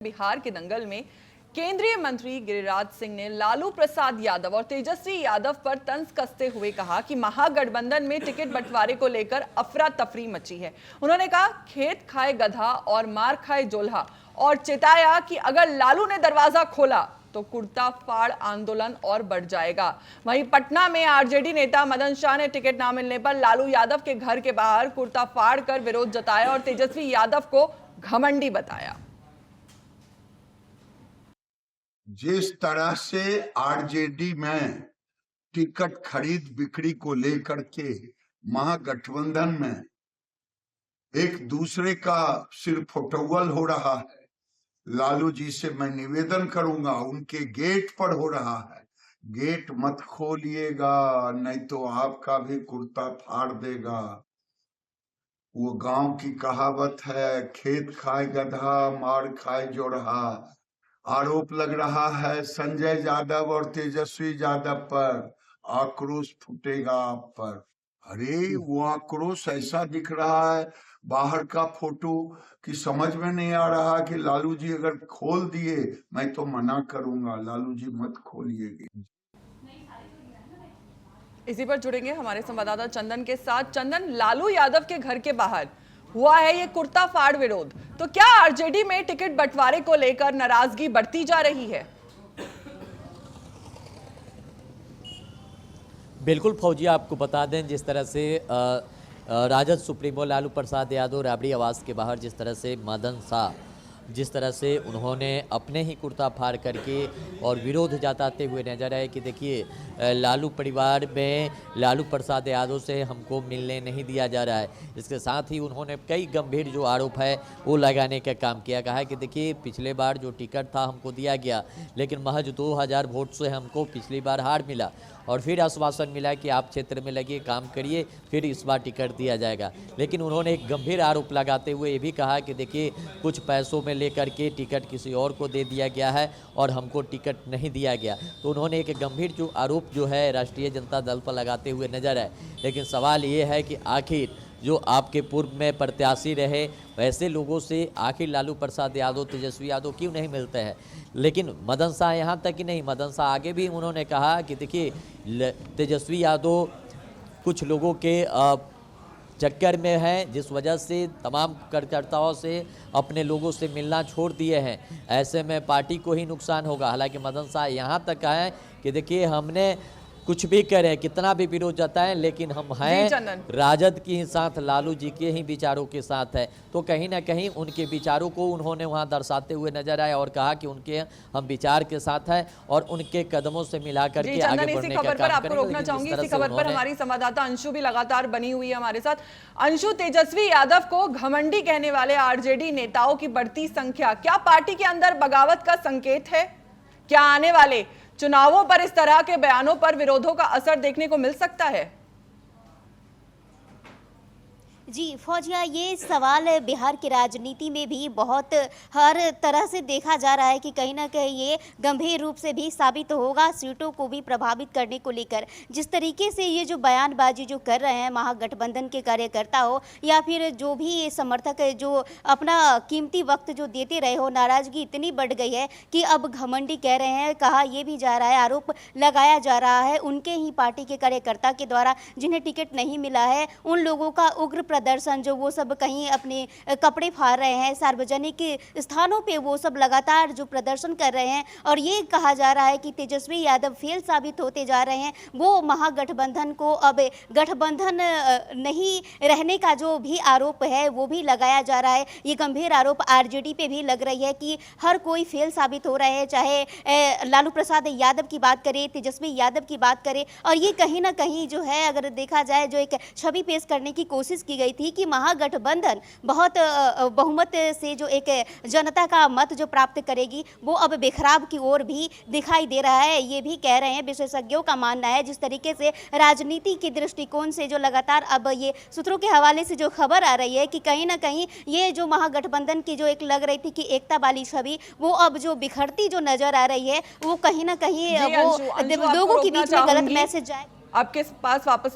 बिहार के दंगल में केंद्रीय मंत्री गिरिराज सिंह ने लालू प्रसाद यादव और तेजस्वी यादव पर तंज कसते हुए कहा कि महागठबंधन में टिकट बंटवारे को लेकर अफरा तफरी मची है। उन्होंने कहा खेत खाए गधा और मार खाए जोल्हा और चेताया कि अगर लालू ने दरवाजा खोला तो कुर्ता फाड़ आंदोलन और बढ़ जाएगा। वहीं पटना में आरजेडी नेता मदन शाह ने टिकट न मिलने पर लालू यादव के घर के बाहर कुर्ता फाड़ कर विरोध जताया और तेजस्वी यादव को घमंडी बताया। जिस तरह से आरजेडी में टिकट खरीद बिक्री को लेकर के महागठबंधन में एक दूसरे का सिर फुटौल हो रहा है, लालू जी से मैं निवेदन करूंगा, उनके गेट पर हो रहा है, गेट मत खोलिएगा नहीं तो आपका भी कुर्ता फाड़ देगा। वो गांव की कहावत है, खेत खाए गधा मार खाए जोरहा। आरोप लग रहा है संजय यादव और तेजस्वी यादव पर, आक्रोश फूटेगा आप पर। अरे वो आक्रोश ऐसा दिख रहा है बाहर का फोटो कि समझ में नहीं आ रहा कि लालू जी अगर खोल दिए मैं तो मना करूंगा, लालू जी मत खोलिएगा। इसी पर जुड़ेंगे हमारे संवाददाता चंदन के साथ। चंदन, लालू यादव के घर के बाहर हुआ है ये कुर्ता फाड़ विरोध, तो क्या आरजेडी में टिकट बंटवारे को लेकर नाराजगी बढ़ती जा रही है? बिल्कुल फौजिया, आपको बता दें जिस तरह से राजद सुप्रीमो लालू प्रसाद यादव राबड़ी आवास के बाहर जिस तरह से मदन शाह जिस तरह से उन्होंने अपने ही कुर्ता फाड़ करके और विरोध जताते हुए नजर आए कि देखिए लालू परिवार में लालू प्रसाद यादव से हमको मिलने नहीं दिया जा रहा है। इसके साथ ही उन्होंने कई गंभीर जो आरोप है वो लगाने का काम किया। कहा कि देखिए पिछले बार जो टिकट था हमको दिया गया, लेकिन महज 2000 वोट से हमको पिछली बार हार मिला और फिर आश्वासन मिला कि आप क्षेत्र में लगिए, काम करिए, फिर इस बार टिकट दिया जाएगा। लेकिन उन्होंने एक गंभीर आरोप लगाते हुए ये भी कहा कि देखिए कुछ पैसों में लेकर के टिकट किसी और को दे दिया गया है और हमको टिकट नहीं दिया गया। तो उन्होंने एक गंभीर जो आरोप जो है राष्ट्रीय जनता दल पर लगाते हुए नजर आए। लेकिन सवाल ये है कि आखिर जो आपके पूर्व में प्रत्याशी रहे वैसे लोगों से आखिर लालू प्रसाद यादव तेजस्वी यादव क्यों नहीं मिलते हैं? लेकिन मदन शाह यहाँ तक ही नहीं, मदन शाह आगे भी उन्होंने कहा कि देखिए तेजस्वी यादव कुछ लोगों के चक्कर में हैं, जिस वजह से तमाम कार्यकर्ताओं से अपने लोगों से मिलना छोड़ दिए हैं। ऐसे में पार्टी को ही नुकसान होगा। हालांकि मदन शाह यहाँ तक आए कि देखिए हमने कुछ भी करें, कितना भी विरोध जताएं, लेकिन हम हैं राजद के ही साथ, लालू जी के ही विचारों के साथ है। तो कहीं ना कहीं उनके विचारों को उन्होंने वहां दर्शाते हुए नजर आए और कहा कि उनके हम विचार के साथ हैं और उनके कदमों से मिलाकर के आगे बढ़ने का काम करेंगे। आपको रोकना चाहूंगी, इसी खबर पर हमारी संवाददाता अंशु भी लगातार बनी हुई है हमारे साथ। अंशु, तेजस्वी यादव को घमंडी कहने वाले आरजेडी नेताओं की बढ़ती संख्या क्या पार्टी के अंदर बगावत का संकेत है? क्या आने वाले चुनावों पर इस तरह के बयानों पर विरोधों का असर देखने को मिल सकता है? जी फौजिया, ये सवाल बिहार की राजनीति में भी बहुत हर तरह से देखा जा रहा है कि कहीं ना कहीं ये गंभीर रूप से भी साबित होगा सीटों को भी प्रभावित करने को लेकर। जिस तरीके से ये जो बयानबाजी जो कर रहे हैं महागठबंधन के कार्यकर्ता हो या फिर जो भी समर्थक जो अपना कीमती वक्त जो देते रहे हो, नाराजगी इतनी बढ़ गई है कि अब घमंडी कह रहे हैं। कहा यह भी जा रहा है, आरोप लगाया जा रहा है उनके ही पार्टी के कार्यकर्ता के द्वारा जिन्हें टिकट नहीं मिला है, उन लोगों का उग्र प्रदर्शन जो वो सब कहीं अपने कपड़े फाड़ रहे हैं, सार्वजनिक स्थानों पे वो सब लगातार जो प्रदर्शन कर रहे हैं। और ये कहा जा रहा है कि तेजस्वी यादव फेल साबित होते जा रहे हैं। वो महागठबंधन को अब गठबंधन नहीं रहने का जो भी आरोप है वो भी लगाया जा रहा है। ये गंभीर आरोप आरजेडी पे भी लग रही है कि हर कोई फेल साबित हो रहे हैं, चाहे लालू प्रसाद यादव की बात करें, तेजस्वी यादव की बात करें। और ये कहीं ना कहीं जो है अगर देखा जाए जो एक छवि पेश करने की कोशिश की गई थी कि महागठबंधन बहुत बहुमत से जो एक जनता का मत जो प्राप्त करेगी वो अब बिखराव की ओर भी दिखाई दे रहा है। ये भी कह रहे हैं, विशेषज्ञों का मानना है जिस तरीके से राजनीति के दृष्टिकोण से जो लगातार अब ये सूत्रों के हवाले से जो खबर आ रही है कि कहीं ना कहीं ये जो महागठबंधन की जो एक लग रही थी कि एकता वाली छवि वो अब जो बिखरती जो नजर आ रही है वो कहीं ना कहीं वो लोगों के बीच में गलत मैसेज जाए। आपके पास वापस